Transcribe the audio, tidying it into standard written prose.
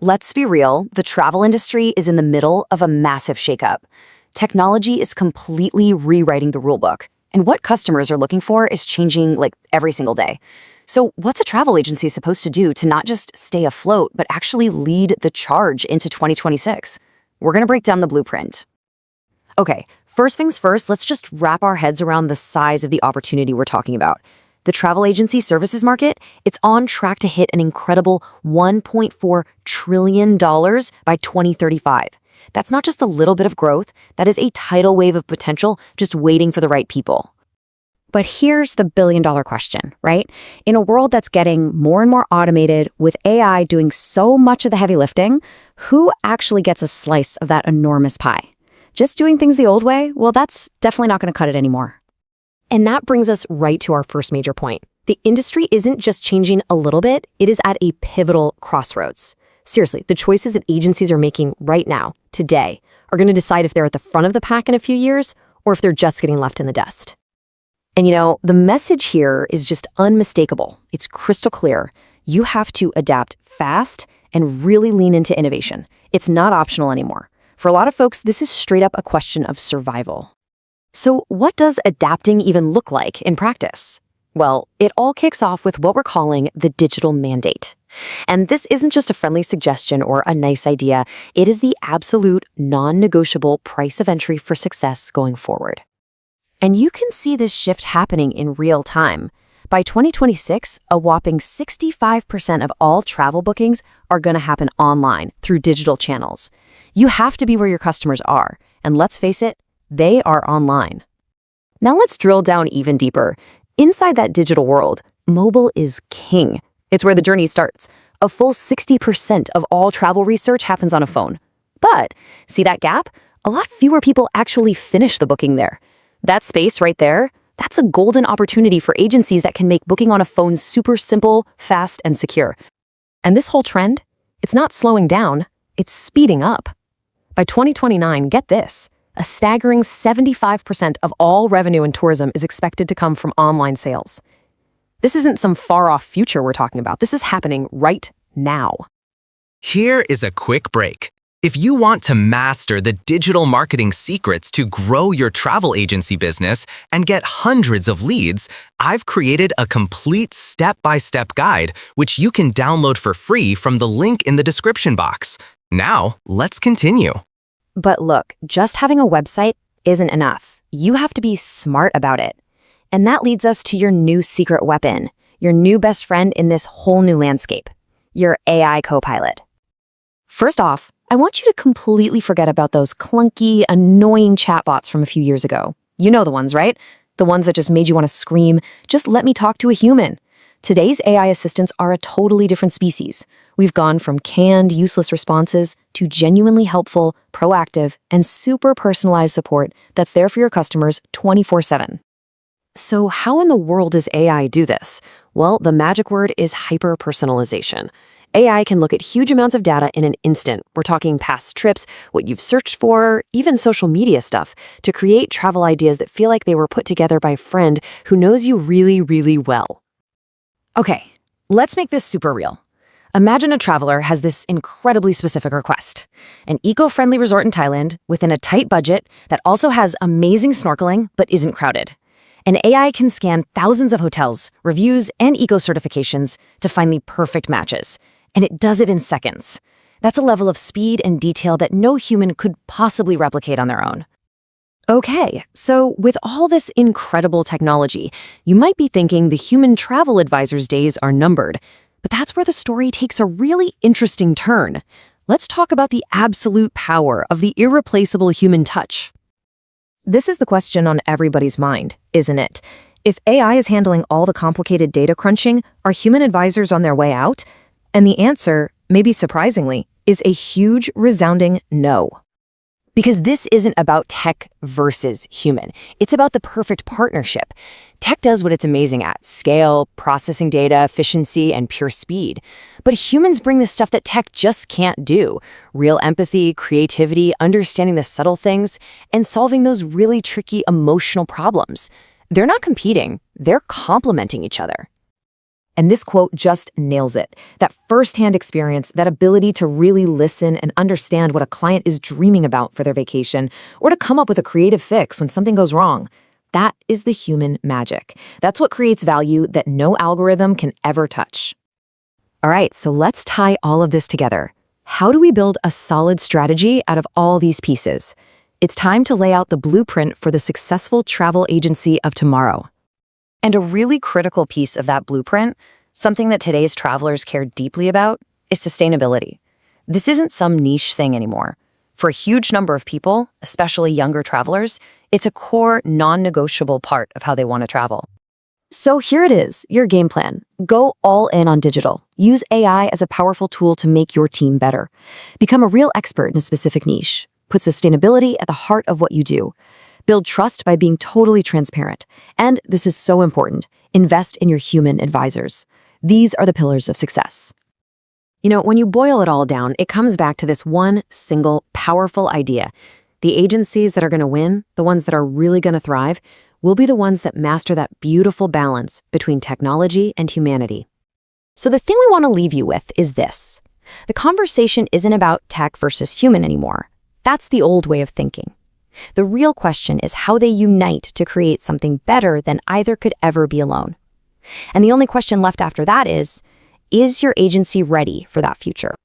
Let's be real, the travel industry is in the middle of a massive shakeup. Technology is completely rewriting the rulebook, and what customers are looking for is changing like every single day. So, what's a travel agency supposed to do to not just stay afloat, but actually lead the charge into 2026? We're going to break down the blueprint. Okay, first things first, let's just wrap our heads around the size of the opportunity we're talking about. The travel agency services market, it's on track to hit an incredible $1.4 trillion by 2035. That's not just a little bit of growth, that is a tidal wave of potential just waiting for the right people. But here's the billion-dollar question, right? In a world that's getting more and more automated, with AI doing so much of the heavy lifting, who actually gets a slice of that enormous pie? Just doing things the old way? Well, that's definitely not going to cut it anymore. And that brings us right to our first major point. The industry isn't just changing a little bit, it is at a pivotal crossroads. Seriously, the choices that agencies are making right now, today, are going to decide if they're at the front of the pack in a few years or if they're just getting left in the dust. And the message here is just unmistakable. It's crystal clear. You have to adapt fast and really lean into innovation. It's not optional anymore. For a lot of folks, this is straight up a question of survival. So what does adapting even look like in practice? Well, it all kicks off with what we're calling the digital mandate. And this isn't just a friendly suggestion or a nice idea. It is the absolute non-negotiable price of entry for success going forward. And you can see this shift happening in real time. By 2026, a whopping 65% of all travel bookings are going to happen online through digital channels. You have to be where your customers are. And let's face it, they are online. Now let's drill down even deeper. Inside that digital world, mobile is king. It's where the journey starts. A full 60% of all travel research happens on a phone. But see that gap? A lot fewer people actually finish the booking there. That space right there, that's a golden opportunity for agencies that can make booking on a phone super simple, fast, and secure. And this whole trend, it's not slowing down, it's speeding up. By 2029, get this, a staggering 75% of all revenue in tourism is expected to come from online sales. This isn't some far-off future we're talking about. This is happening right now. Here is a quick break. If you want to master the digital marketing secrets to grow your travel agency business and get hundreds of leads, I've created a complete step-by-step guide, which you can download for free from the link in the description box. Now, let's continue. But look, just having a website isn't enough. You have to be smart about it. And that leads us to your new secret weapon, your new best friend in this whole new landscape, your AI Copilot. First off, I want you to completely forget about those clunky, annoying chatbots from a few years ago. You know the ones, right? The ones that just made you want to scream, just let me talk to a human. Today's AI assistants are a totally different species. We've gone from canned, useless responses to genuinely helpful, proactive, and super personalized support that's there for your customers 24/7. So how in the world does AI do this? Well, the magic word is hyper-personalization. AI can look at huge amounts of data in an instant. We're talking past trips, what you've searched for, even social media stuff, to create travel ideas that feel like they were put together by a friend who knows you really, really well. Okay, let's make this super real. Imagine a traveler has this incredibly specific request. An eco-friendly resort in Thailand within a tight budget that also has amazing snorkeling but isn't crowded. An AI can scan thousands of hotels, reviews, and eco-certifications to find the perfect matches. And it does it in seconds. That's a level of speed and detail that no human could possibly replicate on their own. Okay, so with all this incredible technology, you might be thinking the human travel advisor's days are numbered. But that's where the story takes a really interesting turn. Let's talk about the absolute power of the irreplaceable human touch. This is the question on everybody's mind, isn't it? If AI is handling all the complicated data crunching, are human advisors on their way out? And the answer, maybe surprisingly, is a huge, resounding no. Because this isn't about tech versus human. It's about the perfect partnership. Tech does what it's amazing at: scale, processing data, efficiency, and pure speed. But humans bring the stuff that tech just can't do: real empathy, creativity, understanding the subtle things, and solving those really tricky emotional problems. They're not competing, they're complementing each other. And this quote just nails it. That firsthand experience, that ability to really listen and understand what a client is dreaming about for their vacation, or to come up with a creative fix when something goes wrong. That is the human magic. That's what creates value that no algorithm can ever touch. All right, so let's tie all of this together. How do we build a solid strategy out of all these pieces? It's time to lay out the blueprint for the successful travel agency of tomorrow. And a really critical piece of that blueprint, something that today's travelers care deeply about, is sustainability. This isn't some niche thing anymore. For a huge number of people, especially younger travelers, it's a core, non-negotiable part of how they want to travel. So here it is, your game plan. Go all in on digital. Use AI as a powerful tool to make your team better. Become a real expert in a specific niche. Put sustainability at the heart of what you do. Build trust by being totally transparent. And this is so important, invest in your human advisors. These are the pillars of success. You know, when you boil it all down, it comes back to this one single, powerful idea. The agencies that are going to win, the ones that are really going to thrive, will be the ones that master that beautiful balance between technology and humanity. So the thing we want to leave you with is this. The conversation isn't about tech versus human anymore. That's the old way of thinking. The real question is how they unite to create something better than either could ever be alone. And the only question left after that is your agency ready for that future?